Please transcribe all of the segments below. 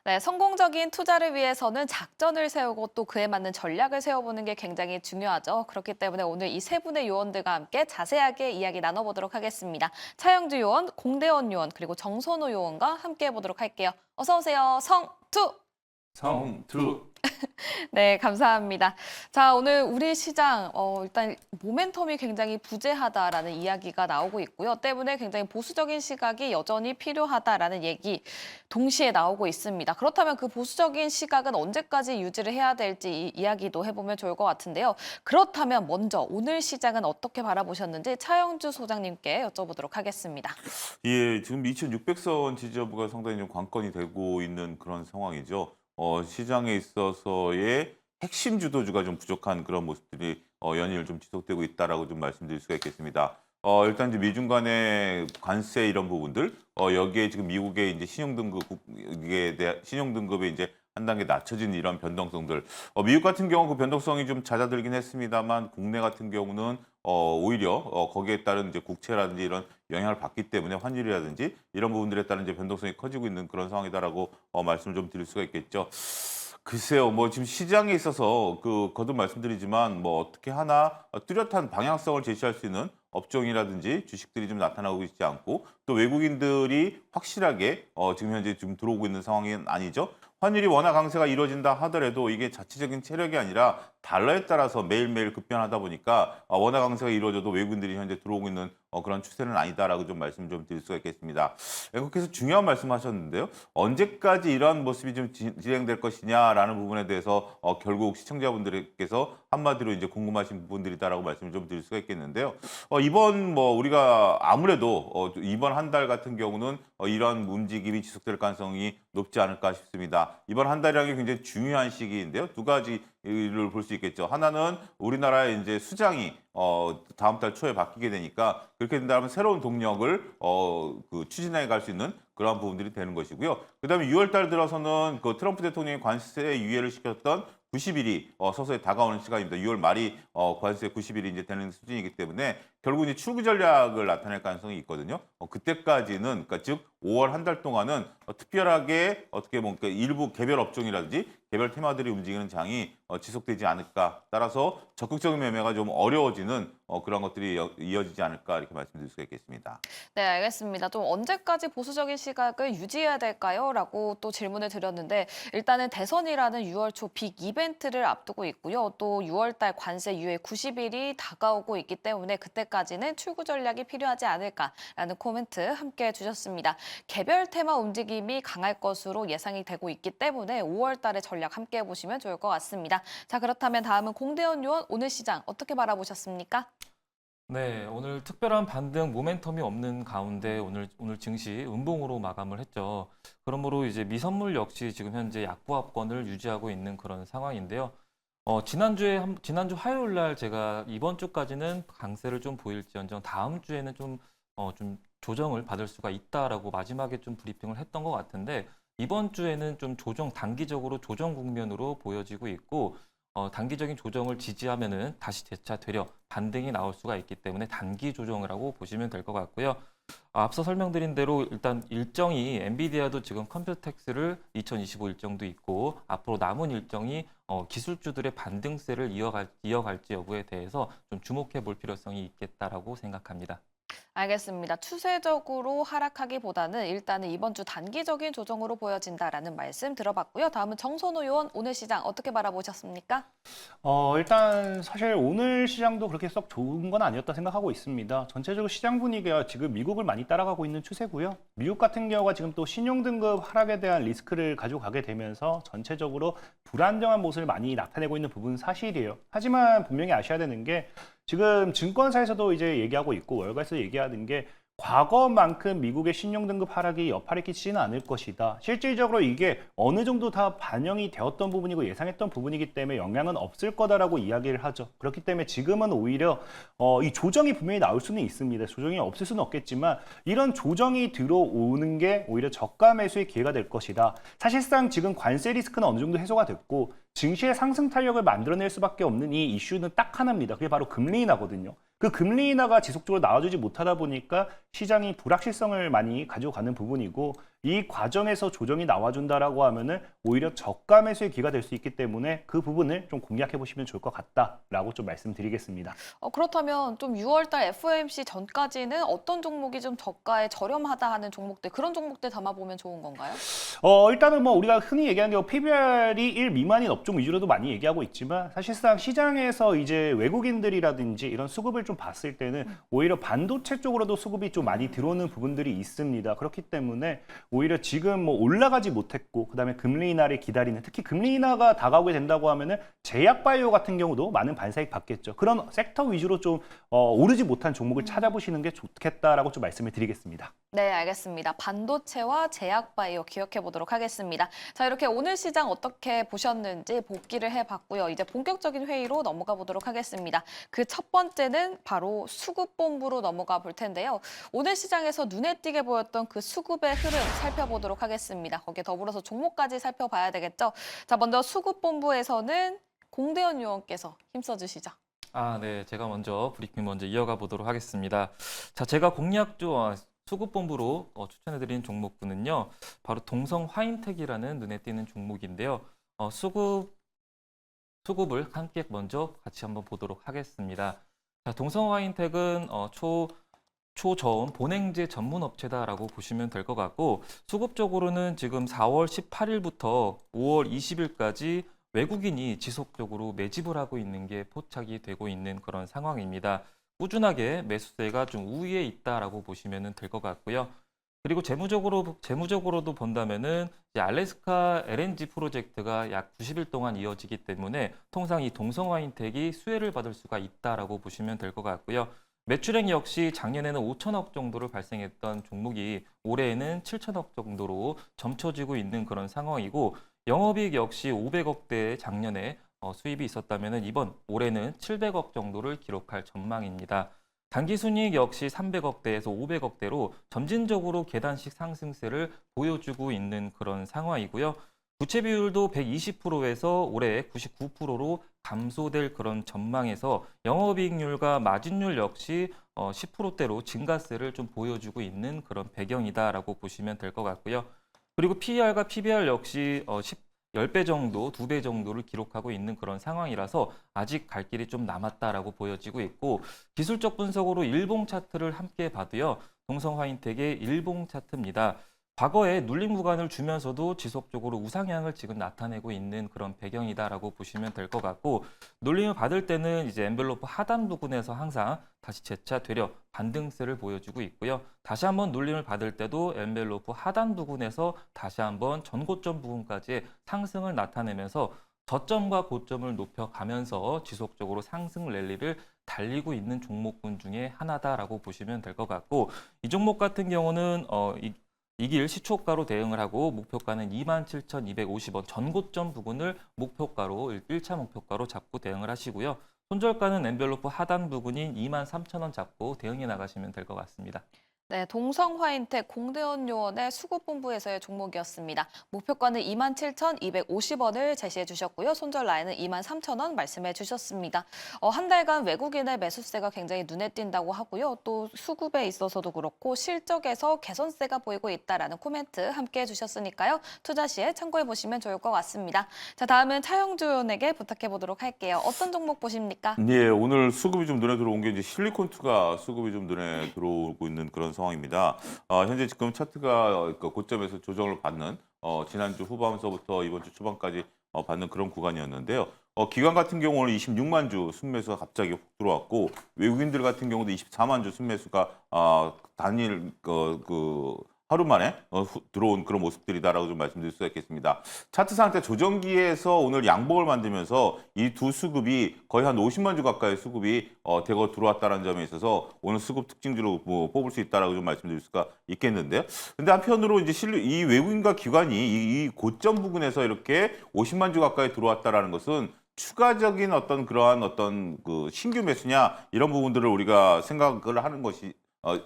네, 성공적인 투자를 위해서는 작전을 세우고 또 그에 맞는 전략을 세워보는 게 굉장히 중요하죠. 그렇기 때문에 오늘 이 세 분의 요원들과 함께 자세하게 이야기 나눠보도록 하겠습니다. 차영주 요원, 공대원 요원, 그리고 정선호 요원과 함께 해보도록 할게요. 어서 오세요. 성투! 성투. 네, 감사합니다. 자, 오늘 우리 시장 일단 모멘텀이 굉장히 부재하다라는 이야기가 나오고 있고요. 때문에 굉장히 보수적인 시각이 여전히 필요하다라는 얘기 동시에 나오고 있습니다. 그렇다면 그 보수적인 시각은 언제까지 유지를 해야 될지 이야기도 해보면 좋을 것 같은데요. 그렇다면 먼저 오늘 시장은 어떻게 바라보셨는지 차영주 소장님께 여쭤보도록 하겠습니다. 예, 지금 2,600선 지지여부가 상당히 좀 관건이 되고 있는 그런 상황이죠. 시장에 있어서의 핵심 주도주가 좀 부족한 그런 모습들이 연일 좀 지속되고 있다라고 좀 말씀드릴 수가 있겠습니다. 일단 이제 미중 간의 관세 이런 부분들, 여기에 지금 미국의 이제 신용등급에 대한 신용등급이 이제 한 단계 낮춰진 이런 변동성들. 미국 같은 경우 그 변동성이 좀 잦아들긴 했습니다만 국내 같은 경우는 오히려 거기에 따른 이제 국채라든지 이런 영향을 받기 때문에 환율이라든지 이런 부분들에 따른 이제 변동성이 커지고 있는 그런 상황이다라고 말씀을 좀 드릴 수가 있겠죠. 글쎄요, 뭐 지금 시장에 있어서 거듭 말씀드리지만 뭐 어떻게 하나 뚜렷한 방향성을 제시할 수 있는 업종이라든지 주식들이 좀 나타나고 있지 않고 또 외국인들이 확실하게 지금 현재 좀 들어오고 있는 상황이 아니죠. 환율이 원화 강세가 이루어진다 하더라도 이게 자체적인 체력이 아니라 달러에 따라서 매일매일 급변하다 보니까 원화 강세가 이루어져도 외국인들이 현재 들어오고 있는 그런 추세는 아니다라고 좀 말씀 좀 드릴 수가 있겠습니다. 애국께서 중요한 말씀하셨는데요. 언제까지 이러한 모습이 좀 진행될 것이냐라는 부분에 대해서 결국 시청자분들께서 한마디로 이제 궁금하신 부분들이다라고 말씀을 좀 드릴 수가 있겠는데요. 이번 뭐 우리가 아무래도 이번 한 달 같은 경우는 이러한 움직임이 지속될 가능성이 높지 않을까 싶습니다. 이번 한 달이라는 게 굉장히 중요한 시기인데요. 두 가지를 볼 수 있겠죠. 하나는 우리나라의 이제 수장이 다음 달 초에 바뀌게 되니까 그렇게 된다면 새로운 동력을 추진해 갈 수 있는 그러한 부분들이 되는 것이고요. 그다음에 6월 달 들어서는 그 트럼프 대통령이 관세 유예를 시켰던 90일이 서서히 다가오는 시간입니다. 6월 말이 관세 90일이 이제 되는 수준이기 때문에 결국 이제 출구 전략을 나타낼 가능성이 있거든요. 그때까지는 그러니까 즉 5월 한 달 동안은 특별하게 어떻게 보면 일부 개별 업종이라든지 개별 테마들이 움직이는 장이 지속되지 않을까. 따라서 적극적인 매매가 좀 어려워지는 그런 것들이 이어지지 않을까 이렇게 말씀드릴 수가 있겠습니다. 네, 알겠습니다. 좀 언제까지 보수적인 시각을 유지해야 될까요? 라고 또 질문을 드렸는데 일단은 대선이라는 6월 초 빅 이벤트를 앞두고 있고요. 또 6월 달 관세 유예 90일이 다가오고 있기 때문에 그때까지는 출구 전략이 필요하지 않을까라는 코멘트 함께 해주셨습니다. 개별 테마 움직임이 강할 것으로 예상이 되고 있기 때문에 5월 달의 전략 함께 해보시면 좋을 것 같습니다. 자, 그렇다면 다음은 공대원 요원 오늘 시장 어떻게 바라보셨습니까? 네, 오늘 특별한 반등 모멘텀이 없는 가운데 오늘 증시 음봉으로 마감을 했죠. 그러므로 이제 미선물 역시 지금 현재 약보합권을 유지하고 있는 그런 상황인데요. 지난주 화요일 날 제가 이번 주까지는 강세를 좀 보일지언정 다음 주에는 좀 조정을 받을 수가 있다라고 마지막에 좀 브리핑을 했던 것 같은데 이번 주에는 좀 단기적으로 조정 국면으로 보여지고 있고 단기적인 조정을 지지하면은 다시 재차되려 반등이 나올 수가 있기 때문에 단기 조정이라고 보시면 될 것 같고요. 앞서 설명드린 대로 일단 일정이 엔비디아도 지금 컴퓨텍스를 2025 일정도 있고 앞으로 남은 일정이 기술주들의 반등세를 이어갈지 여부에 대해서 좀 주목해 볼 필요성이 있겠다라고 생각합니다. 알겠습니다. 추세적으로 하락하기보다는 일단은 이번 주 단기적인 조정으로 보여진다라는 말씀 들어봤고요. 다음은 정선호 요원 오늘 시장 어떻게 바라보셨습니까? 일단 사실 오늘 시장도 그렇게 썩 좋은 건 아니었다 생각하고 있습니다. 전체적으로 시장 분위기가 지금 미국을 많이 따라가고 있는 추세고요. 미국 같은 경우가 지금 또 신용등급 하락에 대한 리스크를 가지고 가게 되면서 전체적으로 불안정한 모습을 많이 나타내고 있는 부분은 사실이에요. 하지만 분명히 아셔야 되는 게 지금 증권사에서도 이제 얘기하고 있고 월가에서 얘기하는 게 과거만큼 미국의 신용등급 하락이 여파를 끼치지는 않을 것이다. 실질적으로 이게 어느 정도 다 반영이 되었던 부분이고 예상했던 부분이기 때문에 영향은 없을 거다라고 이야기를 하죠. 그렇기 때문에 지금은 오히려 이 조정이 분명히 나올 수는 있습니다. 조정이 없을 수는 없겠지만 이런 조정이 들어오는 게 오히려 저가 매수의 기회가 될 것이다. 사실상 지금 관세 리스크는 어느 정도 해소가 됐고 증시의 상승 탄력을 만들어낼 수밖에 없는 이 이슈는 딱 하나입니다. 그게 바로 금리 인하거든요. 그 금리 인하가 지속적으로 나와주지 못하다 보니까 시장이 불확실성을 많이 가지고 가는 부분이고 이 과정에서 조정이 나와준다라고 하면은 오히려 저가 매수의 기회가 될 수 있기 때문에 그 부분을 좀 공략해 보시면 좋을 것 같다라고 좀 말씀드리겠습니다. 그렇다면 좀 6월달 FOMC 전까지는 어떤 종목이 좀 저가에 저렴하다 하는 종목들, 그런 종목들 담아보면 좋은 건가요? 일단은 뭐 우리가 흔히 얘기하는 게 PBR이 1 미만인 업종 위주로도 많이 얘기하고 있지만 사실상 시장에서 이제 외국인들이라든지 이런 수급을 좀 봤을 때는 오히려 반도체 쪽으로도 수급이 좀 많이 들어오는 부분들이 있습니다. 그렇기 때문에 오히려 지금 뭐 올라가지 못했고 그다음에 금리 인하를 기다리는, 특히 금리 인하가 다가오게 된다고 하면은 제약 바이오 같은 경우도 많은 반사익 받겠죠. 그런 섹터 위주로 좀 오르지 못한 종목을 찾아보시는 게 좋겠다라고 좀 말씀을 드리겠습니다. 네, 알겠습니다. 반도체와 제약 바이오 기억해 보도록 하겠습니다. 자, 이렇게 오늘 시장 어떻게 보셨는지 복기를 해봤고요. 이제 본격적인 회의로 넘어가 보도록 하겠습니다. 그 첫 번째는 바로 수급본부로 넘어가 볼 텐데요. 오늘 시장에서 눈에 띄게 보였던 그 수급의 흐름 살펴보도록 하겠습니다. 거기에 더불어서 종목까지 살펴봐야 되겠죠. 자, 먼저 수급본부에서는 공대현 요원께서 힘써주시죠. 네. 제가 먼저 브리핑 이어가 보도록 하겠습니다. 자, 제가 공략주 수급본부로 추천해드린 종목군은요. 바로 동성 화인텍이라는 눈에 띄는 종목인데요. 수급을 함께 먼저 같이 한번 보도록 하겠습니다. 자, 동성 화인텍은 초저온 본행제 전문 업체다라고 보시면 될 것 같고, 수급적으로는 지금 4월 18일부터 5월 20일까지 외국인이 지속적으로 매집을 하고 있는 게 포착이 되고 있는 그런 상황입니다. 꾸준하게 매수세가 좀 우위에 있다라고 보시면 될 것 같고요. 그리고 재무적으로도 본다면은 이제 알래스카 LNG 프로젝트가 약 90일 동안 이어지기 때문에 통상 이 동성화인텍이 수혜를 받을 수가 있다라고 보시면 될 것 같고요. 매출액 역시 작년에는 5천억 정도를 발생했던 종목이 올해에는 7천억 정도로 점쳐지고 있는 그런 상황이고, 영업이익 역시 500억대 작년에 수입이 있었다면 이번 올해는 700억 정도를 기록할 전망입니다. 당기순이익 역시 300억대에서 500억대로 점진적으로 계단식 상승세를 보여주고 있는 그런 상황이고요. 부채 비율도 120%에서 올해 99%로 감소될 그런 전망에서 영업이익률과 마진율 역시 10%대로 증가세를 좀 보여주고 있는 그런 배경이다라고 보시면 될 것 같고요. 그리고 PER과 PBR 역시 10배 정도, 2배 정도를 기록하고 있는 그런 상황이라서 아직 갈 길이 좀 남았다라고 보여지고 있고, 기술적 분석으로 일봉 차트를 함께 봐도요. 동성화인텍의 일봉 차트입니다. 과거에 눌림 구간을 주면서도 지속적으로 우상향을 지금 나타내고 있는 그런 배경이다라고 보시면 될 것 같고, 눌림을 받을 때는 이제 엔벨로프 하단 부분에서 항상 다시 재차 되려 반등세를 보여주고 있고요. 다시 한번 눌림을 받을 때도 엔벨로프 하단 부분에서 다시 한번 전고점 부분까지 상승을 나타내면서 저점과 고점을 높여가면서 지속적으로 상승 랠리를 달리고 있는 종목군 중에 하나다라고 보시면 될 것 같고, 이 종목 같은 경우는 이길 시초가로 대응을 하고 목표가는 27,250원 전고점 부분을 목표가로 1차 목표가로 잡고 대응을 하시고요. 손절가는 엔벨로프 하단 부분인 23,000원 잡고 대응해 나가시면 될 것 같습니다. 네, 동성화인텍 공대현 요원의 수급본부에서의 종목이었습니다. 목표가는 27,250원을 제시해 주셨고요. 손절 라인은 23,000원 말씀해 주셨습니다. 한 달간 외국인의 매수세가 굉장히 눈에 띈다고 하고요. 또 수급에 있어서도 그렇고 실적에서 개선세가 보이고 있다라는 코멘트 함께 해주셨으니까요. 투자 시에 참고해 보시면 좋을 것 같습니다. 자, 다음은 차영주 의원에게 부탁해 보도록 할게요. 어떤 종목 보십니까? 예, 오늘 수급이 좀 눈에 들어온 게 이제 실리콘투가 수급이 좀 눈에 들어오고 있는 그런 상황입니다. 현재 지금 차트가 그 고점에서 조정을 받는 지난주 후반서부터 이번 주 초반까지 받는 그런 구간이었는데요. 기관 같은 경우 오늘 26만 주 순매수가 갑자기 훅 들어왔고, 외국인들 같은 경우도 24만 주 순매수가 단일 하루 만에 들어온 그런 모습들이다라고 좀 말씀드릴 수가 있겠습니다. 차트 상태 조정기에서 오늘 양봉을 만들면서 이 두 수급이 거의 한 50만 주 가까이 수급이 대거 들어왔다는 점에 있어서 오늘 수급 특징주로 뽑을 수 있다라고 좀 말씀드릴 수가 있겠는데요. 근데 한편으로 이제 이 외국인과 기관이 이 고점 부근에서 이렇게 50만 주 가까이 들어왔다라는 것은 추가적인 그러한 그 신규 매수냐 이런 부분들을 우리가 생각을 하는 것이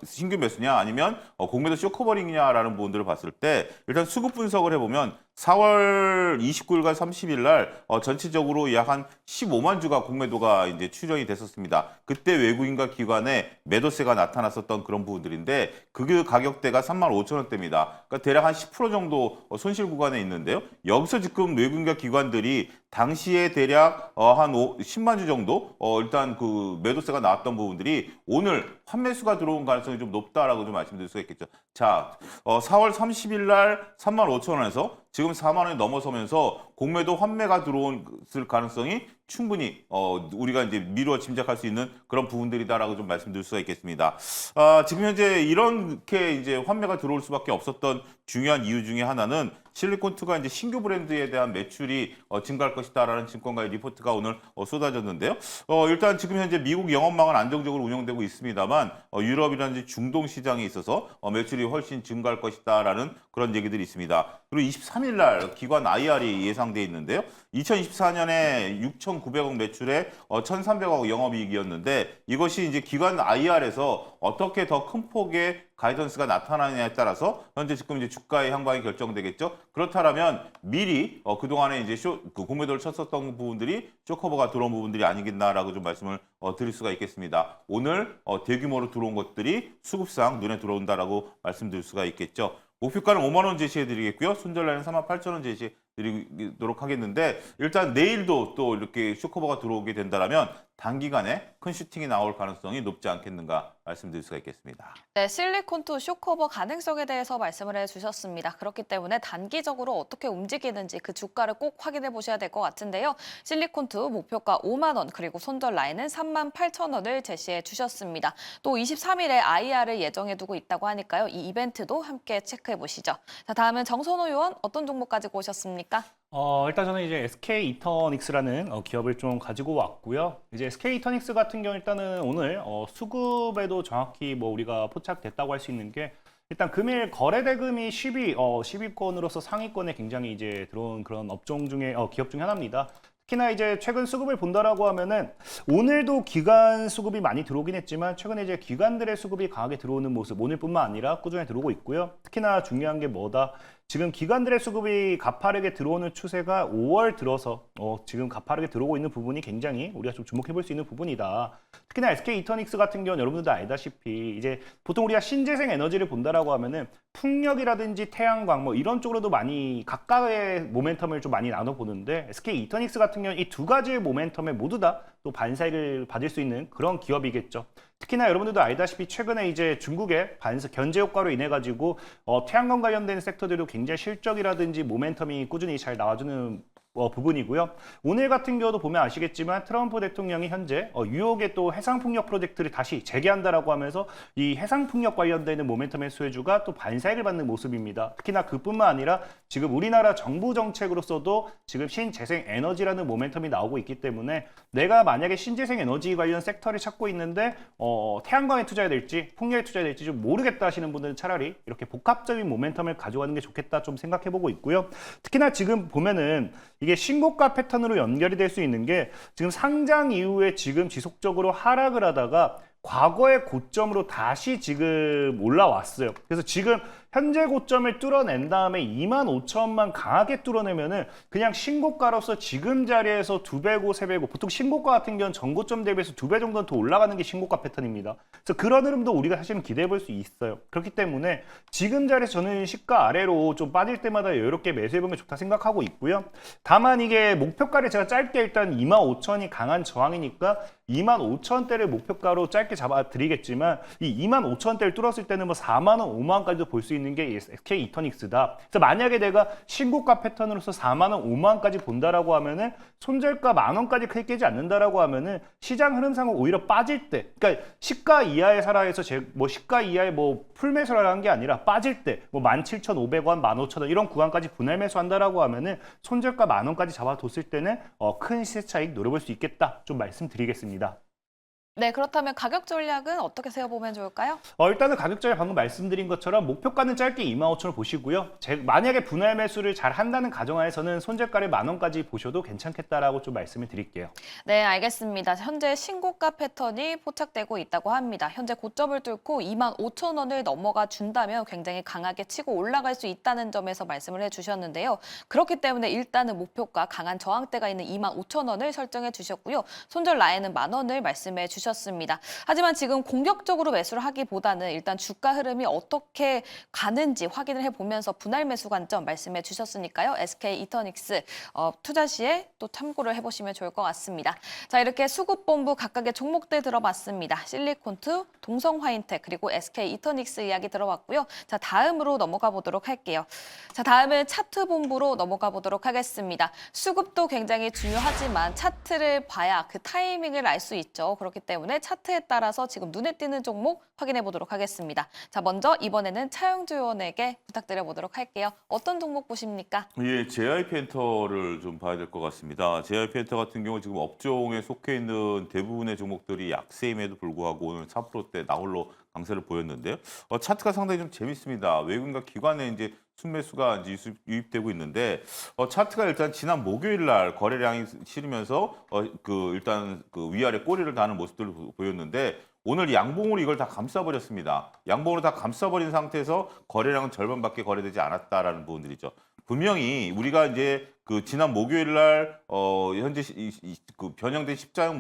신규 매수냐 아니면 공매도 쇼커버링이냐라는 부분들을 봤을 때 일단 수급 분석을 해보면 4월 29일과 30일 날 전체적으로 약 한 15만 주가 공매도가 이제 추정이 됐었습니다. 그때 외국인과 기관의 매도세가 나타났었던 그런 부분들인데 그 가격대가 3만 5천 원대입니다. 그러니까 대략 한 10% 정도 손실 구간에 있는데요. 여기서 지금 외국인과 기관들이 당시에 대략 한 10만 주 정도 일단 그 매도세가 나왔던 부분들이 오늘 환매수가 들어온 가능성이 좀 높다라고 좀 말씀드릴 수가 있겠죠. 자, 4월 30일 날 3만 5천 원에서 지금 4만 원이 넘어서면서 공매도 환매가 들어올 가능성이 충분히 우리가 이제 미루어 짐작할 수 있는 그런 부분들이다라고 좀 말씀드릴 수가 있겠습니다. 지금 현재 이렇게 이제 환매가 들어올 수밖에 없었던 중요한 이유 중에 하나는 실리콘2가 이제 신규 브랜드에 대한 매출이 증가할 것이다라는 증권가의 리포트가 오늘 쏟아졌는데요. 일단 지금 현재 미국 영업망은 안정적으로 운영되고 있습니다만 유럽이라든지 중동 시장에 있어서 매출이 훨씬 증가할 것이다라는 그런 얘기들이 있습니다. 그리고 23일 날 기관 IR이 예상돼 있는데요. 2024년에 6,900억 매출에 1,300억 영업이익이었는데 이것이 이제 기관 IR에서 어떻게 더 큰 폭의 가이던스가 나타나느냐에 따라서 현재 지금 이제 주가의 향방이 결정되겠죠. 그렇다면 미리 그동안에 이제 그 공매도를 쳤었던 부분들이 쇼커버가 들어온 부분들이 아니겠나라고 좀 말씀을 드릴 수가 있겠습니다. 오늘 대규모로 들어온 것들이 수급상 눈에 들어온다라고 말씀드릴 수가 있겠죠. 목표가는 5만 원 제시해드리겠고요. 손절라인은 3만 8천 원 제시해드리도록 하겠는데 일단 내일도 또 이렇게 쇼커버가 들어오게 된다면 단기간에 큰 슈팅이 나올 가능성이 높지 않겠는가 말씀드릴 수가 있겠습니다. 네, 실리콘2 쇼커버 가능성에 대해서 말씀을 해주셨습니다. 그렇기 때문에 단기적으로 어떻게 움직이는지 그 주가를 꼭 확인해 보셔야 될 것 같은데요. 실리콘2 목표가 5만 원 그리고 손절 라인은 3만 8천 원을 제시해 주셨습니다. 또 23일에 IR을 예정해 두고 있다고 하니까요. 이 이벤트도 함께 체크해 보시죠. 자, 다음은 정선호 의원 어떤 종목 가지고 오셨습니까? 일단 저는 이제 SK 이터닉스라는 기업을 좀 가지고 왔고요. 이제 SK 이터닉스 같은 경우 일단은 오늘 수급에도 정확히 뭐 우리가 포착됐다고 할 수 있는 게 일단 금일 거래 대금이 10위권으로서 상위권에 굉장히 이제 들어온 그런 업종 중에 기업 중에 하나입니다. 특히나 이제 최근 수급을 본다라고 하면은 오늘도 기관 수급이 많이 들어오긴 했지만 최근에 이제 기관들의 수급이 강하게 들어오는 모습 오늘뿐만 아니라 꾸준히 들어오고 있고요. 특히나 중요한 게 뭐다? 지금 기관들의 수급이 가파르게 들어오는 추세가 5월 들어서 지금 가파르게 들어오고 있는 부분이 굉장히 우리가 좀 주목해 볼 수 있는 부분이다. 특히나 SK 이터닉스 같은 경우는 여러분들도 알다시피 이제 보통 우리가 신재생 에너지를 본다라고 하면은 풍력이라든지 태양광 뭐 이런 쪽으로도 많이 각각의 모멘텀을 좀 많이 나눠 보는데 SK 이터닉스 같은 경우는 이 두 가지의 모멘텀에 모두 다 또 반사를 받을 수 있는 그런 기업이겠죠. 특히나 여러분들도 알다시피 최근에 이제 중국의 견제 효과로 인해 가지고 태양광 관련된 섹터들도 굉장히 실적이라든지 모멘텀이 꾸준히 잘 나와주는 부분이고요. 오늘 같은 경우도 보면 아시겠지만 트럼프 대통령이 현재 뉴욕의 또 해상풍력 프로젝트를 다시 재개한다라고 하면서 이 해상풍력 관련되는 모멘텀의 수혜주가 또 반사익을 받는 모습입니다. 특히나 그뿐만 아니라 지금 우리나라 정부 정책으로서도 지금 신재생 에너지라는 모멘텀이 나오고 있기 때문에 내가 만약에 신재생 에너지 관련 섹터를 찾고 있는데 태양광에 투자해야 될지 풍력에 투자해야 될지 좀 모르겠다 하시는 분들은 차라리 이렇게 복합적인 모멘텀을 가져가는 게 좋겠다 좀 생각해보고 있고요. 특히나 지금 보면은 이게 신고가 패턴으로 연결이 될 수 있는 게 지금 상장 이후에 지금 지속적으로 하락을 하다가 과거의 고점으로 다시 지금 올라왔어요. 그래서 지금 현재 고점을 뚫어낸 다음에 25,000만 강하게 뚫어내면은 그냥 신고가로서 지금 자리에서 2배고 3배고 보통 신고가 같은 경우는 전고점 대비해서 2배 정도는 더 올라가는 게 신고가 패턴입니다. 그래서 그런 흐름도 우리가 사실은 기대해 볼 수 있어요. 그렇기 때문에 지금 자리에서 저는 시가 아래로 좀 빠질 때마다 여유롭게 매수해 보면 좋다 생각하고 있고요. 다만 이게 목표가를 제가 짧게 일단 25,000이 강한 저항이니까 25,000대를 목표가로 짧게 잡아드리겠지만 이 25,000대를 뚫었을 때는 뭐 4만 원, 5만 원까지도 볼 수 있는 게 SK 이터닉스다. 그래서 만약에 내가 신고가 패턴으로서 4만 원, 5만 원까지 본다라고 하면은 손절가 10,000원까지 크게 깨지 않는다라고 하면은 시장 흐름상은 오히려 빠질 때, 그러니까 시가 이하의 사라에서 뭐 시가 이하의 뭐 풀매수를 하는 게 아니라 빠질 때 뭐 17,500원, 15,000원 이런 구간까지 분할 매수한다라고 하면은 손절가 10,000원까지 잡아뒀을 때는 큰 시세 차익 노려볼 수 있겠다 좀 말씀드리겠습니다. 네, 그렇다면 가격 전략은 어떻게 세워보면 좋을까요? 일단은 가격 전략 방금 말씀드린 것처럼 목표가는 짧게 25,000원 보시고요. 만약에 분할 매수를 잘 한다는 가정하에서는 손절가를 10,000원까지 보셔도 괜찮겠다라고 좀 말씀을 드릴게요. 네, 알겠습니다. 현재 신고가 패턴이 포착되고 있다고 합니다. 현재 고점을 뚫고 25,000원을 넘어가 준다면 굉장히 강하게 치고 올라갈 수 있다는 점에서 말씀을 해주셨는데요. 그렇기 때문에 일단은 목표가 강한 저항대가 있는 25,000원을 설정해 주셨고요. 손절 라인은 10,000원을 말씀해 주셨습니다. 하지만 지금 공격적으로 매수를 하기보다는 일단 주가 흐름이 어떻게 가는지 확인을 해보면서 분할 매수 관점 말씀해 주셨으니까요. SK 이터닉스 투자 시에 또 참고를 해보시면 좋을 것 같습니다. 자, 이렇게 수급본부 각각의 종목들 들어봤습니다. 실리콘투, 동성화인텍 그리고 SK 이터닉스 이야기 들어봤고요. 자, 다음으로 넘어가 보도록 할게요. 자, 다음은 차트 본부로 넘어가 보도록 하겠습니다. 수급도 굉장히 중요하지만 차트를 봐야 그 타이밍을 알 수 있죠. 그렇기 때문에 차트에 따라서 지금 눈에 띄는 종목 확인해 보도록 하겠습니다. 자, 먼저 이번에는 차영주 의원에게 부탁드려 보도록 할게요. 어떤 종목 보십니까? 예, JYP 엔터를 좀 봐야 될 것 같습니다. JYP 엔터 같은 경우 지금 업종에 속해 있는 대부분의 종목들이 약세임에도 불구하고 오늘 4%대 나홀로 강세를 보였는데요. 차트가 상당히 좀 재밌습니다. 외국인과 기관의 이제 순매수가 이제 유입되고 있는데 차트가 일단 지난 목요일 날 거래량이 실으면서 일단 그 위아래 꼬리를 다는 모습들을 보였는데 오늘 양봉으로 이걸 다 감싸버렸습니다. 양봉으로 다 감싸버린 상태에서 거래량은 절반밖에 거래되지 않았다라는 부분들이죠. 분명히 우리가 이제 그 지난 목요일 날 현재 그 변형된 십자형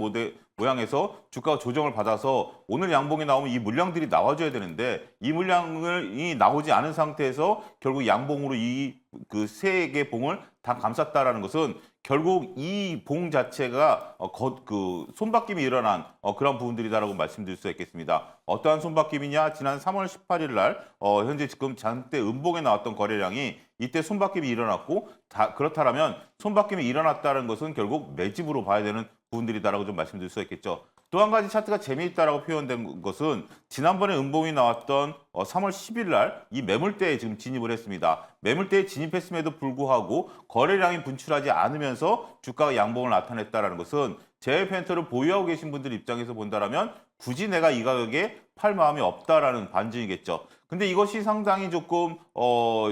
모양에서 주가가 조정을 받아서 오늘 양봉이 나오면 이 물량들이 나와줘야 되는데 이 물량이 나오지 않은 상태에서 결국 양봉으로 이 그 세 개 봉을 다 감쌌다라는 것은 결국 이 봉 자체가 그 손바뀜이 일어난 그런 부분들이다라고 말씀드릴 수 있겠습니다. 어떠한 손바뀜이냐? 지난 3월 18일 날 현재 지금 잔대 음봉에 나왔던 거래량이 이때 손바뀜이 일어났고 그렇다면 손바뀜이 일어났다는 것은 결국 매집으로 봐야 되는 부분들이다라고 좀 말씀드릴 수 있겠죠. 또 한 가지 차트가 재미있다라고 표현된 것은 지난번에 음봉이 나왔던 3월 10일 날 이 매물대에 지금 진입을 했습니다. 매물대에 진입했음에도 불구하고 거래량이 분출하지 않으면서 주가가 양봉을 나타냈다는 것은 JYP 엔터를 보유하고 계신 분들 입장에서 본다라면 굳이 내가 이 가격에 팔 마음이 없다라는 반증이겠죠. 근데 이것이 상당히 조금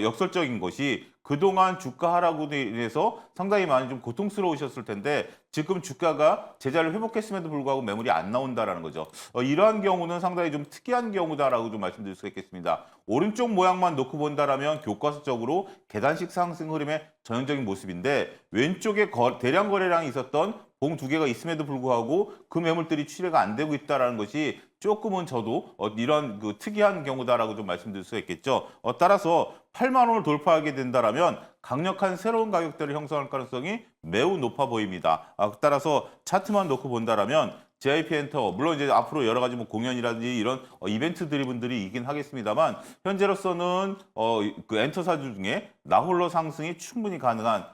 역설적인 것이 그동안 주가 하락으로 인해서 상당히 많이 좀 고통스러우셨을 텐데 지금 주가가 제자리를 회복했음에도 불구하고 매물이 안 나온다라는 거죠. 이러한 경우는 상당히 좀 특이한 경우다라고 좀 말씀드릴 수 있겠습니다. 오른쪽 모양만 놓고 본다라면 교과서적으로 계단식 상승 흐름의 전형적인 모습인데 왼쪽에 대량 거래량이 있었던 봉 두 개가 있음에도 불구하고 그 매물들이 출회가 안 되고 있다라는 것이 조금은 저도 이런 그 특이한 경우다라고 좀 말씀드릴 수 있겠죠. 따라서 8만 원을 돌파하게 된다라면 강력한 새로운 가격대를 형성할 가능성이 매우 높아 보입니다. 따라서 차트만 놓고 본다라면 JYP 엔터 물론 이제 앞으로 여러 가지 뭐 공연이라든지 이런 이벤트 드리븐들이 있긴 하겠습니다만 현재로서는 그 엔터사주 중에 나홀로 상승이 충분히 가능한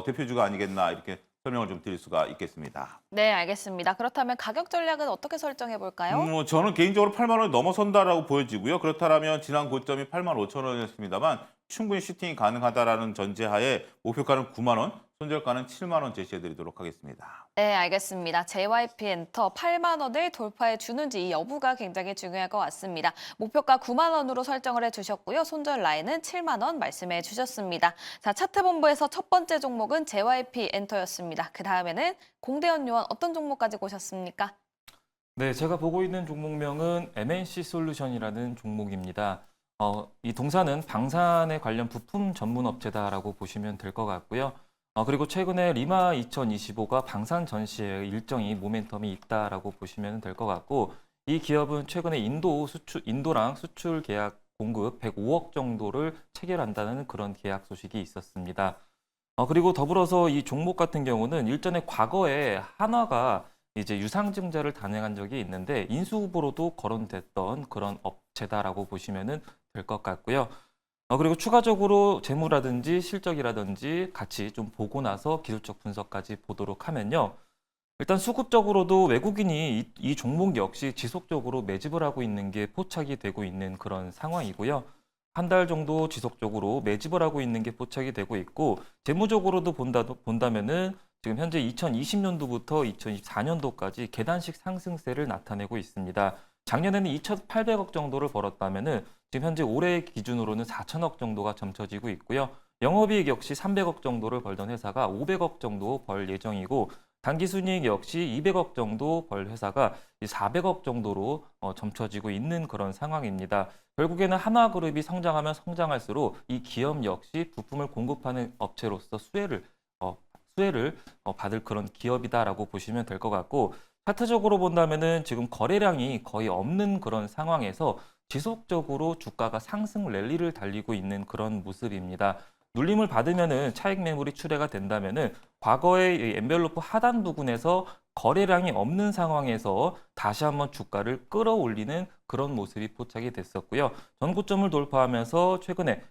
대표주가 아니겠나 이렇게 설명을 좀 드릴 수가 있겠습니다. 네, 알겠습니다. 그렇다면 가격 전략은 어떻게 설정해 볼까요? 저는 개인적으로 8만 원이 넘어선다라고 보여지고요. 그렇다면 지난 고점이 8만 5천 원이었습니다만 충분히 슈팅이 가능하다라는 전제하에 목표가는 9만 원, 손절가는 7만 원 제시해드리도록 하겠습니다. 네, 알겠습니다. JYP 엔터 8만 원을 돌파해 주는지 이 여부가 굉장히 중요할 것 같습니다. 목표가 9만 원으로 설정을 해주셨고요. 손절 라인은 7만 원 말씀해 주셨습니다. 자, 차트 본부에서 첫 번째 종목은 JYP 엔터였습니다. 그 다음에는 공대현 요원 어떤 종목 가지고 오셨습니까? 네, 제가 보고 있는 종목명은 MNC 솔루션이라는 종목입니다. 이 동사는 방산에 관련 부품 전문 업체다라고 보시면 될 것 같고요. 그리고 최근에 리마 2025가 방산 전시회 일정이 모멘텀이 있다라고 보시면 될 것 같고 이 기업은 최근에 인도랑 수출 계약 공급 105억 정도를 체결한다는 그런 계약 소식이 있었습니다. 그리고 더불어서 이 종목 같은 경우는 일전에 과거에 한화가 이제 유상증자를 단행한 적이 있는데 인수 후보로도 거론됐던 그런 업체다라고 보시면 될 것 같고요. 그리고 추가적으로 재무라든지 실적이라든지 같이 좀 보고 나서 기술적 분석까지 보도록 하면요. 일단 수급적으로도 외국인이 이 종목 역시 지속적으로 매집을 하고 있는 게 포착이 되고 있는 그런 상황이고요. 한 달 정도 지속적으로 매집을 하고 있는 게 포착이 되고 있고 재무적으로도 본다면은 지금 현재 2020년도부터 2024년도까지 계단식 상승세를 나타내고 있습니다. 작년에는 2,800억 정도를 벌었다면은 지금 현재 올해 기준으로는 4천억 정도가 점쳐지고 있고요. 영업이익 역시 300억 정도를 벌던 회사가 500억 정도 벌 예정이고 당기순이익 역시 200억 정도 벌 회사가 400억 정도로 점쳐지고 있는 그런 상황입니다. 결국에는 하나그룹이 성장하면 성장할수록 이 기업 역시 부품을 공급하는 업체로서 수혜를 받을 그런 기업이다라고 보시면 될 것 같고 차트적으로 본다면은 지금 거래량이 거의 없는 그런 상황에서 지속적으로 주가가 상승 랠리를 달리고 있는 그런 모습입니다. 눌림을 받으면은 차익 매물이 출회가 된다면은 과거의 이 엔벨로프 하단 부근에서 거래량이 없는 상황에서 다시 한번 주가를 끌어올리는 그런 모습이 포착이 됐었고요. 전고점을 돌파하면서 최근에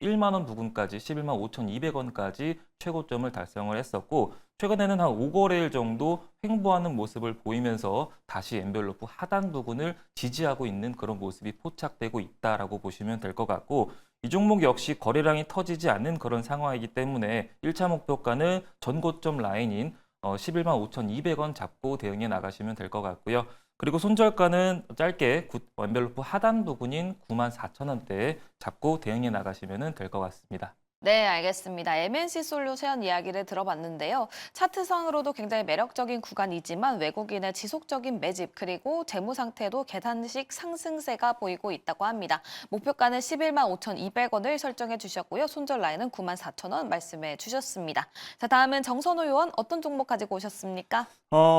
11만 원 부근까지 11만 5,200원까지 최고점을 달성을 했었고 최근에는 한 5거래일 정도 횡보하는 모습을 보이면서 다시 엔벨로프 하단 부근을 지지하고 있는 그런 모습이 포착되고 있다라고 보시면 될 것 같고 이 종목 역시 거래량이 터지지 않는 그런 상황이기 때문에 1차 목표가는 전고점 라인인 11만 5,200원 잡고 대응해 나가시면 될 것 같고요. 그리고 손절가는 짧게 엔벨로프 하단 부근인 94,000원대에 잡고 대응해 나가시면 될 것 같습니다. 네, 알겠습니다. MNC 솔루션 이야기를 들어봤는데요. 차트상으로도 굉장히 매력적인 구간이지만 외국인의 지속적인 매집 그리고 재무 상태도 계단식 상승세가 보이고 있다고 합니다. 목표가는 11만 5,200원을 설정해 주셨고요. 손절 라인은 94,000원 말씀해 주셨습니다. 자, 다음은 정선호 의원 어떤 종목 가지고 오셨습니까?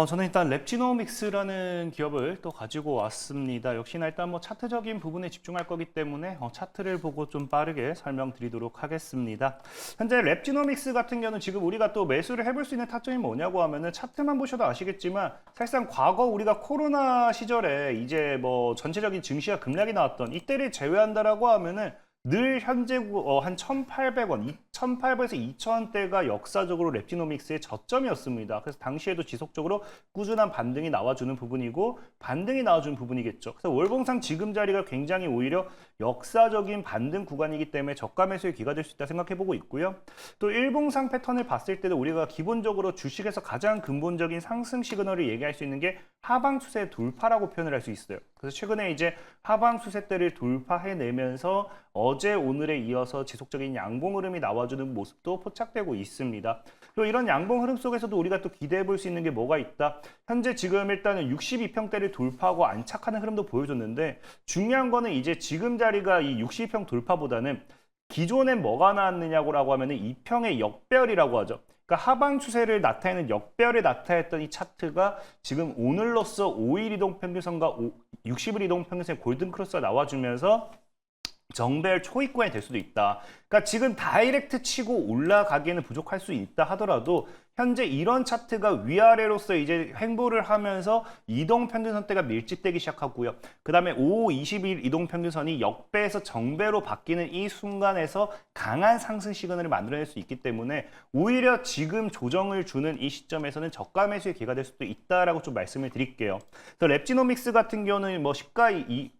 저는 일단 랩지노믹스라는 기업을 또 가지고 왔습니다. 역시나 일단 뭐 차트적인 부분에 집중할 거기 때문에 차트를 보고 좀 빠르게 설명드리도록 하겠습니다. 현재 랩지노믹스 같은 경우는 지금 우리가 또 매수를 해볼 수 있는 타점이 뭐냐고 하면은 차트만 보셔도 아시겠지만 사실상 과거 우리가 코로나 시절에 이제 뭐 전체적인 증시가 급락이 나왔던 이때를 제외한다라고 하면은 늘 현재 한 1,800원, 1,800에서 2,000원대가 역사적으로 랩지노믹스의 저점이었습니다. 그래서 당시에도 지속적으로 꾸준한 반등이 나와주는 부분이고 반등이 나와주는 부분이겠죠. 그래서 월봉상 지금 자리가 굉장히 오히려 역사적인 반등 구간이기 때문에 저가 매수의 기가 될 수 있다 생각해보고 있고요. 또 일봉상 패턴을 봤을 때도 우리가 기본적으로 주식에서 가장 근본적인 상승 시그널을 얘기할 수 있는 게 하방 추세 돌파라고 표현을 할 수 있어요. 그래서 최근에 이제 하방 추세대를 돌파해내면서 어제 오늘에 이어서 지속적인 양봉 흐름이 나와주는 모습도 포착되고 있습니다. 그리고 이런 양봉 흐름 속에서도 우리가 또 기대해 볼 수 있는 게 뭐가 있다. 현재 지금 일단은 62평대를 돌파하고 안착하는 흐름도 보여줬는데 중요한 거는 이제 지금 자리가 이 62평 돌파보다는 기존엔 뭐가 나왔느냐고 하면은 2평의 역배열이라고 하죠. 그러니까 하방 추세를 나타내는 역배열에 나타냈던 이 차트가 지금 오늘로써 5일 이동평균선과 60일 이동평균선의 골든크로스가 나와주면서 정배열 초입구간이 될 수도 있다. 그러니까 지금 다이렉트 치고 올라가기에는 부족할 수 있다 하더라도 현재 이런 차트가 위아래로서 이제 횡보를 하면서 이동평균선대가 밀집되기 시작하고요. 그 다음에 5, 20일 이동평균선이 역배에서 정배로 바뀌는 이 순간에서 강한 상승 시그널을 만들어낼 수 있기 때문에 오히려 지금 조정을 주는 이 시점에서는 저가 매수의 기회가 될 수도 있다라고 좀 말씀을 드릴게요. 그래서 랩지노믹스 같은 경우는 뭐 시가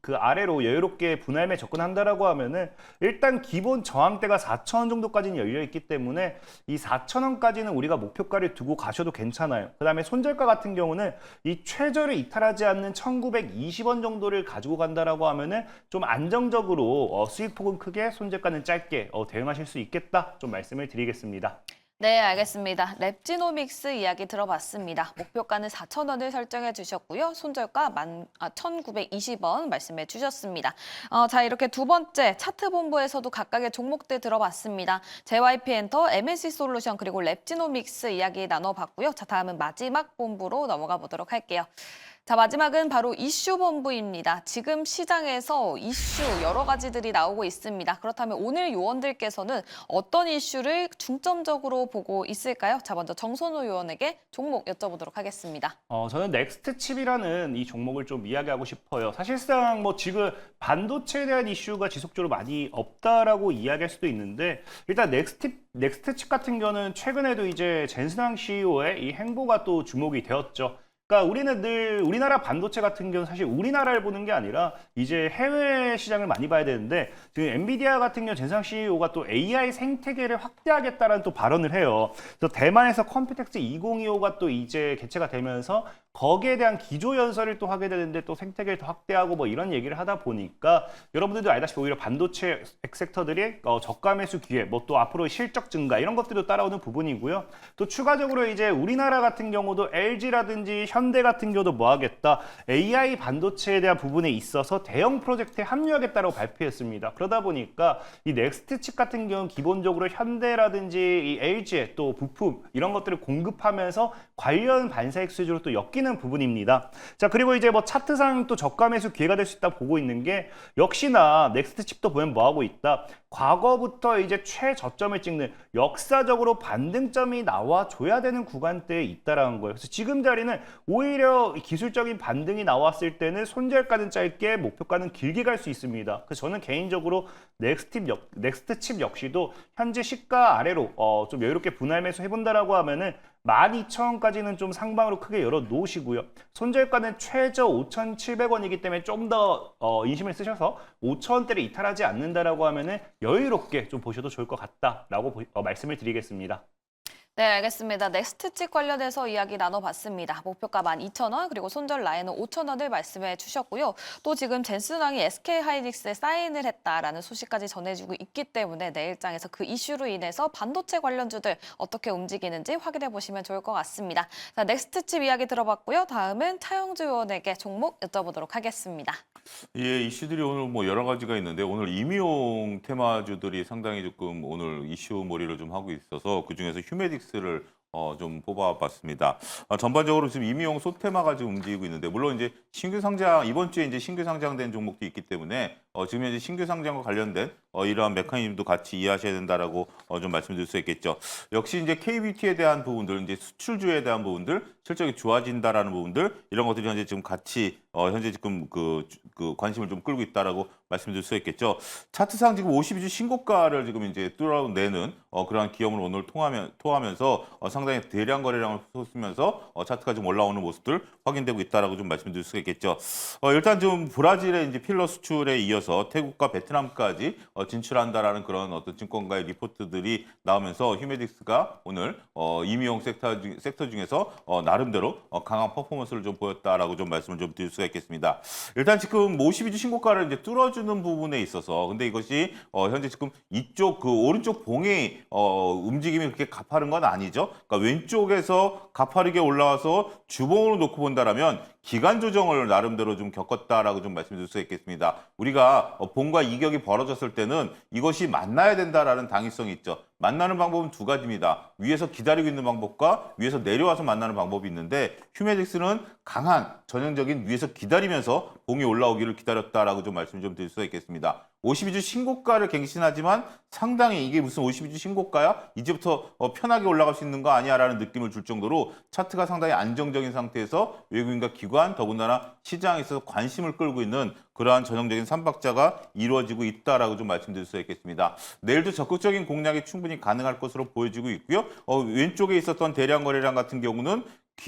그 아래로 여유롭게 분할매 접근한다라고 하면은 일단 기본 저항대가 4,000원 정도까지는 열려 있기 때문에 이 4,000원까지는 우리가 목표가를 두고 가셔도 괜찮아요. 그 다음에 손절가 같은 경우는 이 최저를 이탈하지 않는 1,920원 정도를 가지고 간다라고 하면은 좀 안정적으로 수익폭은 크게 손절가는 짧게 대응하실 수 있겠다 좀 말씀을 드리겠습니다. 네, 알겠습니다. 랩지노믹스 이야기 들어봤습니다. 목표가는 4,000원을 설정해 주셨고요. 손절가 1,920원 말씀해 주셨습니다. 자, 이렇게 두 번째 차트 본부에서도 각각의 종목들 들어봤습니다. JYP엔터, MNC 솔루션 그리고 랩지노믹스 이야기 나눠봤고요. 자, 다음은 마지막 본부로 넘어가 보도록 할게요. 자, 마지막은 바로 이슈 본부입니다. 지금 시장에서 이슈 여러 가지들이 나오고 있습니다. 그렇다면 오늘 요원들께서는 어떤 이슈를 중점적으로 보고 있을까요? 자, 먼저 정선호 요원에게 종목 여쭤보도록 하겠습니다. 저는 넥스트칩이라는 이 종목을 좀 이야기하고 싶어요. 사실상 뭐 지금 반도체에 대한 이슈가 지속적으로 많이 없다라고 이야기할 수도 있는데 일단 넥스트칩 같은 경우는 최근에도 이제 젠슨항 CEO의 이 행보가 또 주목이 되었죠. 그러니까 우리는 늘 우리나라 반도체 같은 경우는 사실 우리나라를 보는 게 아니라 이제 해외 시장을 많이 봐야 되는데 지금 엔비디아 같은 경우 젠상 CEO가 또 AI 생태계를 확대하겠다라는 또 발언을 해요. 그래서 대만에서 컴퓨텍스 2025가 또 이제 개최가 되면서 거기에 대한 기조 연설을 또 하게 되는데 또 생태계를 더 확대하고 뭐 이런 얘기를 하다 보니까 여러분들도 알다시피 오히려 반도체 섹터들이 저가 매수 기회, 뭐 또 앞으로 실적 증가 이런 것들도 따라오는 부분이고요. 또 추가적으로 이제 우리나라 같은 경우도 LG라든지 현대 같은 경우도 뭐 하겠다, AI 반도체에 대한 부분에 있어서 대형 프로젝트에 합류하겠다라고 발표했습니다. 그러다 보니까 이 넥스트 칩 같은 경우는 기본적으로 현대라든지 이 LG의 또 부품 이런 것들을 공급하면서 관련 반사익 수주로 또 엮이는 부분입니다. 자, 그리고 이제 뭐 차트상 또 저가 매수 기회가 될 수 있다 보고 있는 게 역시나 넥스트 칩도 보면 뭐 하고 있다. 과거부터 이제 최저점을 찍는 역사적으로 반등점이 나와줘야 되는 구간대에 있다라는 거예요. 그래서 지금 자리는 오히려 기술적인 반등이 나왔을 때는 손절가는 짧게, 목표가는 길게 갈 수 있습니다. 그래서 저는 개인적으로 넥스트 칩 역시도 현재 시가 아래로 좀 여유롭게 분할 매수 해본다라고 하면은 12,000원까지는 좀 상방으로 크게 열어 놓으시고요. 손절가는 최저 5,700원이기 때문에 좀 더 인심을 쓰셔서 5,000원대를 이탈하지 않는다라고 하면은 여유롭게 좀 보셔도 좋을 것 같다라고 말씀을 드리겠습니다. 네, 알겠습니다. 넥스트칩 관련해서 이야기 나눠봤습니다. 목표가 12,000원, 그리고 손절 라인은 5,000원을 말씀해 주셨고요. 또 지금 젠슨왕이 SK하이닉스에 사인을 했다라는 소식까지 전해주고 있기 때문에 내일장에서 그 이슈로 인해서 반도체 관련주들 어떻게 움직이는지 확인해 보시면 좋을 것 같습니다. 자, 넥스트칩 이야기 들어봤고요. 다음은 차영주 의원에게 종목 여쭤보도록 하겠습니다. 예, 이슈들이 오늘 뭐 여러 가지가 있는데 오늘 임의용 테마주들이 상당히 조금 오늘 이슈 몰이를 좀 하고 있어서 그중에서 휴메딕스를 좀 뽑아봤습니다. 전반적으로 지금 임의용 소테마가 지금 움직이고 있는데 물론 이제 신규 상장 이번 주에 이제 신규 상장된 종목도 있기 때문에 지금 현재 신규 상장과 관련된 이러한 메커니즘도 같이 이해하셔야 된다라고 좀 말씀드릴 수 있겠죠. 역시 이제 KBT에 대한 부분들, 이제 수출주에 대한 부분들, 실적이 좋아진다라는 부분들 이런 것들이 현재 지금 같이 현재 지금 그 관심을 좀 끌고 있다라고 말씀드릴 수 있겠죠. 차트상 지금 52주 신고가를 지금 이제 뚫어내는 그러한 기업을 오늘 통하면서 상당히 대량 거래량을 쏟으면서 차트가 좀 올라오는 모습들 확인되고 있다라고 좀 말씀드릴 수가 있겠죠. 일단 좀 브라질의 이제 필러 수출에 이어서 태국과 베트남까지 진출한다라는 그런 어떤 증권가의 리포트들이 나오면서 휴메딕스가 오늘 임의용 섹터 중에서 나름대로 강한 퍼포먼스를 좀 보였다라고 좀 말씀을 좀 드릴 수가 있겠습니다. 일단 지금 52주 신고가를 이제 뚫어주는 부분에 있어서 근데 이것이 현재 지금 이쪽 그 오른쪽 봉의 움직임이 그렇게 가파른 건 아니죠. 그러니까 왼쪽에서 가파르게 올라와서 주봉으로 놓고 본다라면 기간 조정을 나름대로 좀 겪었다라고 좀 말씀드릴 수 있겠습니다. 우리가 봉과 이격이 벌어졌을 때는 이것이 만나야 된다라는 당위성이 있죠. 만나는 방법은 두 가지입니다. 위에서 기다리고 있는 방법과 위에서 내려와서 만나는 방법이 있는데 휴메딕스는 강한 전형적인 위에서 기다리면서 봉이 올라오기를 기다렸다라고 좀 말씀 좀 드릴 수가 있겠습니다. 52주 신고가를 갱신하지만 상당히 이게 무슨 52주 신고가야? 이제부터 편하게 올라갈 수 있는 거 아니야라는 느낌을 줄 정도로 차트가 상당히 안정적인 상태에서 외국인과 기관 더군다나 시장에 있어서 관심을 끌고 있는 그러한 전형적인 삼박자가 이루어지고 있다라고 좀 말씀드릴 수 있겠습니다. 내일도 적극적인 공략이 충분히 가능할 것으로 보여지고 있고요. 왼쪽에 있었던 대량 거래량 같은 경우는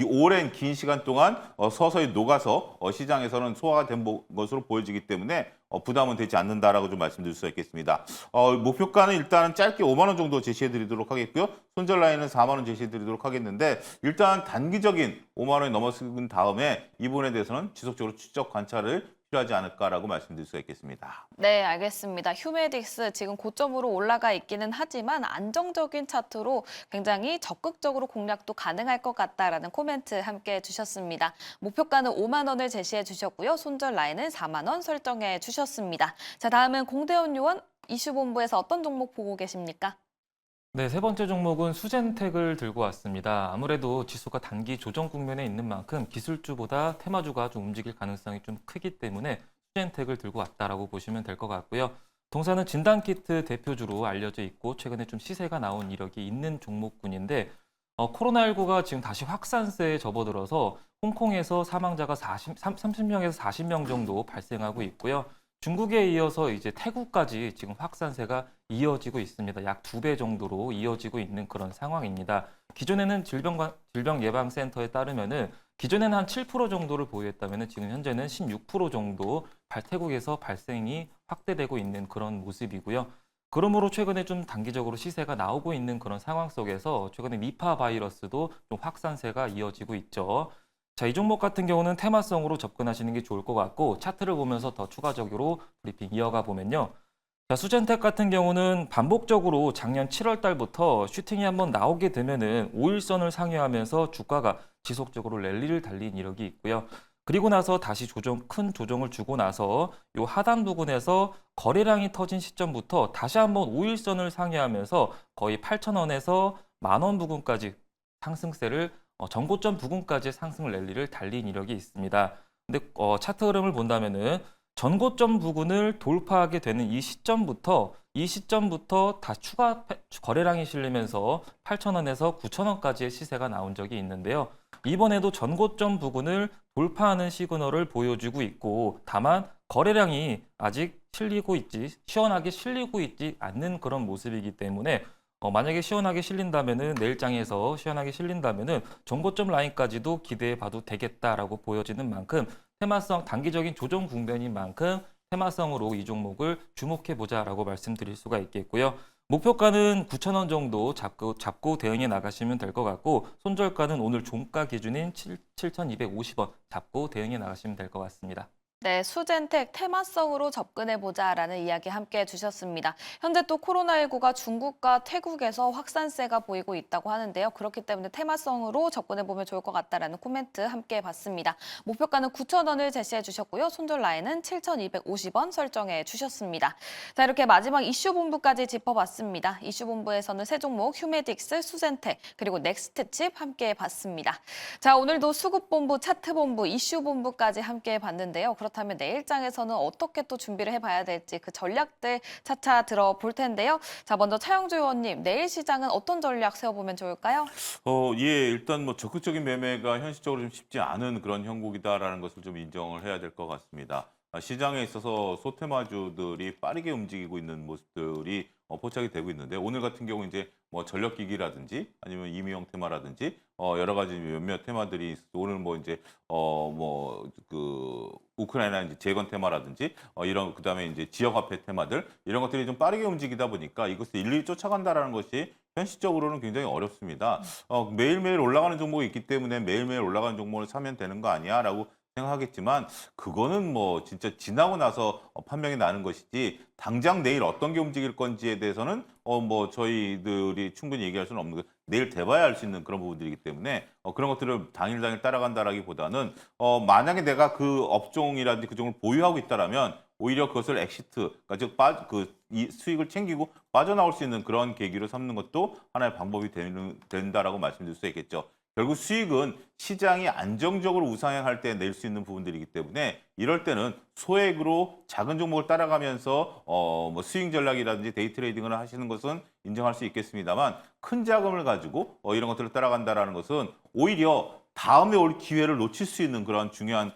오랜 긴 시간 동안 서서히 녹아서 시장에서는 소화가 된 것으로 보여지기 때문에 부담은 되지 않는다라고 좀 말씀드릴 수 있겠습니다. 목표가는 일단은 짧게 5만 원 정도 제시해드리도록 하겠고요. 손절 라인은 4만 원 제시해드리도록 하겠는데 일단 단기적인 5만 원이 넘어선 다음에 이 부분에 대해서는 지속적으로 추적 관찰을 필요하지 않을까라고 말씀드릴 수 있겠습니다. 네, 알겠습니다. 휴메딕스 지금 고점으로 올라가 있기는 하지만 안정적인 차트로 굉장히 적극적으로 공략도 가능할 것 같다라는 코멘트 함께 해주셨습니다. 목표가는 5만 원을 제시해 주셨고요. 손절 라인은 4만 원 설정해 주셨습니다. 자, 다음은 공대원 요원 이슈본부에서 어떤 종목 보고 계십니까? 네, 세 번째 종목은 수젠텍을 들고 왔습니다. 아무래도 지수가 단기 조정 국면에 있는 만큼 기술주보다 테마주가 좀 움직일 가능성이 좀 크기 때문에 수젠텍을 들고 왔다라고 보시면 될 것 같고요. 동사는 진단키트 대표주로 알려져 있고 최근에 좀 시세가 나온 이력이 있는 종목군인데 코로나19가 지금 다시 확산세에 접어들어서 홍콩에서 사망자가 30명에서 40명 정도 발생하고 있고요. 중국에 이어서 이제 태국까지 지금 확산세가 이어지고 있습니다. 약 2배 정도로 이어지고 있는 그런 상황입니다. 기존에는 질병예방센터에 따르면은 기존에는 한 7% 정도를 보유했다면은 지금 현재는 16% 정도 태국에서 발생이 확대되고 있는 그런 모습이고요. 그러므로 최근에 좀 단기적으로 시세가 나오고 있는 그런 상황 속에서 최근에 니파 바이러스도 좀 확산세가 이어지고 있죠. 자, 이 종목 같은 경우는 테마성으로 접근하시는 게 좋을 것 같고 차트를 보면서 더 추가적으로 브리핑 이어가 보면요. 자, 수젠텍 같은 경우는 반복적으로 작년 7월 달부터 슈팅이 한번 나오게 되면은 5일선을 상회하면서 주가가 지속적으로 랠리를 달린 이력이 있고요. 그리고 나서 다시 큰 조정을 주고 나서 요 하단 부근에서 거래량이 터진 시점부터 다시 한번 5일선을 상회하면서 거의 8,000원에서 10,000원 부근까지 상승세를 전고점 부근까지 상승 랠리를 달린 이력이 있습니다. 근데 차트 흐름을 본다면은 전고점 부근을 돌파하게 되는 이 시점부터 다 추가 거래량이 실리면서 8,000원에서 9,000원까지의 시세가 나온 적이 있는데요. 이번에도 전고점 부근을 돌파하는 시그널을 보여주고 있고 다만 거래량이 아직 시원하게 실리고 있지 않는 그런 모습이기 때문에 만약에 시원하게 실린다면은 내일장에서 시원하게 실린다면은 전고점 라인까지도 기대해 봐도 되겠다라고 보여지는 만큼 단기적인 조정 국면인 만큼 테마성으로 이 종목을 주목해 보자라고 말씀드릴 수가 있겠고요. 목표가는 9,000원 정도 잡고 대응해 나가시면 될 것 같고 손절가는 오늘 종가 기준인 7,250원 잡고 대응해 나가시면 될 것 같습니다. 네, 수젠텍 테마성으로 접근해보자라는 이야기 함께 해주셨습니다. 현재 또 코로나19가 중국과 태국에서 확산세가 보이고 있다고 하는데요. 그렇기 때문에 테마성으로 접근해보면 좋을 것 같다라는 코멘트 함께 해봤습니다. 목표가는 9,000원을 제시해 주셨고요. 손절 라인은 7,250원 설정해 주셨습니다. 자, 이렇게 마지막 이슈 본부까지 짚어봤습니다. 이슈 본부에서는 세 종목 휴메딕스, 수젠텍, 그리고 넥스트칩 함께 해봤습니다. 자, 오늘도 수급 본부, 차트 본부, 이슈 본부까지 함께 해봤는데요. 그렇다면 내일장에서는 어떻게 또 준비를 해봐야 될지 그 전략들 차차 들어볼 텐데요. 자, 먼저 차영주 의원님, 내일 시장은 어떤 전략 세워보면 좋을까요? 예, 일단 뭐 적극적인 매매가 현실적으로 좀 쉽지 않은 그런 형국이다라는 것을 좀 인정을 해야 될 것 같습니다. 시장에 있어서 소테마주들이 빠르게 움직이고 있는 모습들이 포착이 되고 있는데 오늘 같은 경우 이제 뭐 전력기기라든지 아니면 임의형 테마라든지 여러 가지 몇몇 테마들이 오늘 뭐 이제 뭐 그 우크라이나 이제 재건 테마라든지 이런 그다음에 이제 지역화폐 테마들 이런 것들이 좀 빠르게 움직이다 보니까 이것을 일일이 쫓아간다라는 것이 현실적으로는 굉장히 어렵습니다. 매일매일 올라가는 종목이 있기 때문에 매일매일 올라가는 종목을 사면 되는 거 아니야라고 생각하겠지만 그거는 뭐 진짜 지나고 나서 판명이 나는 것이지 당장 내일 어떤 게 움직일 건지에 대해서는 뭐 저희들이 충분히 얘기할 수는 없는 거 내일 돼봐야 알 수 있는 그런 부분들이기 때문에 그런 것들을 당일 따라간다라기보다는 만약에 내가 그 업종이라든지 그 종을 보유하고 있다라면 오히려 그것을 엑시트, 그러니까 이 수익을 챙기고 빠져나올 수 있는 그런 계기로 삼는 것도 하나의 방법이 된다라고 말씀드릴 수 있겠죠. 결국 수익은 시장이 안정적으로 우상향할 때 낼 수 있는 부분들이기 때문에 이럴 때는 소액으로 작은 종목을 따라가면서 뭐 스윙 전략이라든지 데이 트레이딩을 하시는 것은 인정할 수 있겠습니다만 큰 자금을 가지고 이런 것들을 따라간다라는 것은 오히려 다음에 올 기회를 놓칠 수 있는 그런 중요한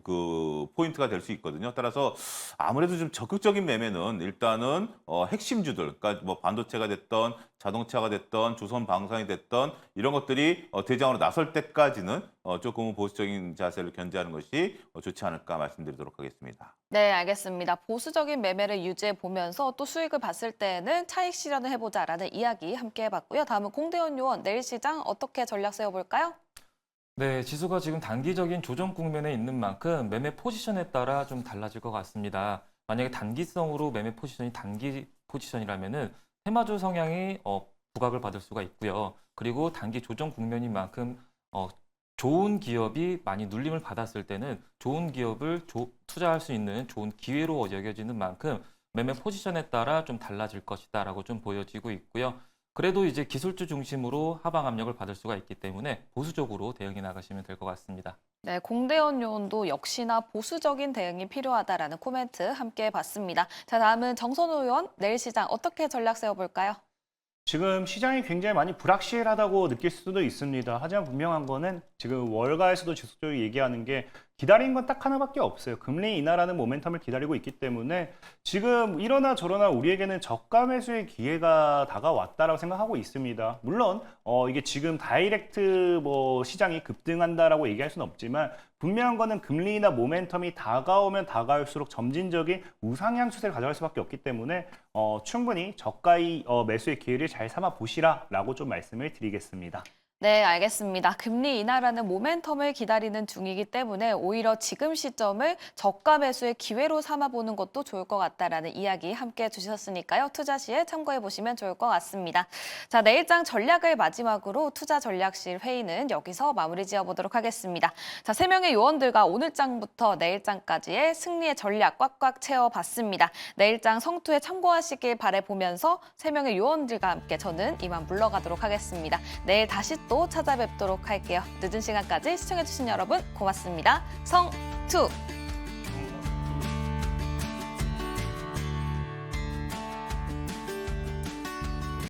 그 포인트가 될 수 있거든요. 따라서 아무래도 좀 적극적인 매매는 일단은 핵심주들, 그러니까 뭐 반도체가 됐던 자동차가 됐던 조선 방산이 됐던 이런 것들이 대장으로 나설 때까지는 조금은 보수적인 자세를 견제하는 것이 좋지 않을까 말씀드리도록 하겠습니다. 네, 알겠습니다. 보수적인 매매를 유지해 보면서 또 수익을 봤을 때는 차익 실현을 해보자라는 이야기 함께 해봤고요. 다음은 공대현 요원, 내일 시장 어떻게 전략 세워볼까요? 네, 지수가 지금 단기적인 조정 국면에 있는 만큼 매매 포지션에 따라 좀 달라질 것 같습니다. 만약에 단기성으로 매매 포지션이 단기 포지션이라면은 테마주 성향이 부각을 받을 수가 있고요. 그리고 단기 조정 국면인 만큼 좋은 기업이 많이 눌림을 받았을 때는 좋은 기업을 투자할 수 있는 좋은 기회로 여겨지는 만큼 매매 포지션에 따라 좀 달라질 것이다라고 좀 보여지고 있고요. 그래도 이제 기술주 중심으로 하방 압력을 받을 수가 있기 때문에 보수적으로 대응해 나가시면 될 것 같습니다. 네, 공대현 요원도 역시나 보수적인 대응이 필요하다라는 코멘트 함께 봤습니다. 자, 다음은 정선호 의원, 내일 시장 어떻게 전략 세워볼까요? 지금 시장이 굉장히 많이 불확실하다고 느낄 수도 있습니다. 하지만 분명한 거는 지금 월가에서도 지속적으로 얘기하는 게 기다린 건 딱 하나밖에 없어요. 금리 인하라는 모멘텀을 기다리고 있기 때문에 지금 이러나 저러나 우리에게는 저가 매수의 기회가 다가왔다라고 생각하고 있습니다. 물론 이게 지금 다이렉트 시장이 급등한다라고 얘기할 수는 없지만 분명한 거는 금리 인하 모멘텀이 다가오면 다가올수록 점진적인 우상향 추세를 가져갈 수밖에 없기 때문에 충분히 저가의 매수의 기회를 잘 삼아 보시라라고 좀 말씀을 드리겠습니다. 네, 알겠습니다. 금리 인하라는 모멘텀을 기다리는 중이기 때문에 오히려 지금 시점을 저가 매수의 기회로 삼아보는 것도 좋을 것 같다라는 이야기 함께 해주셨으니까요. 투자 시에 참고해 보시면 좋을 것 같습니다. 자, 내일장 전략을 마지막으로 투자 전략실 회의는 여기서 마무리 지어보도록 하겠습니다. 자, 3명의 요원들과 오늘장부터 내일장까지의 승리의 전략 꽉꽉 채워봤습니다. 내일장 성투에 참고하시길 바라보면서 3명의 요원들과 함께 저는 이만 물러가도록 하겠습니다. 내일 다시 또 찾아뵙도록 할게요. 늦은 시간까지 시청해주신 여러분 고맙습니다. 성투!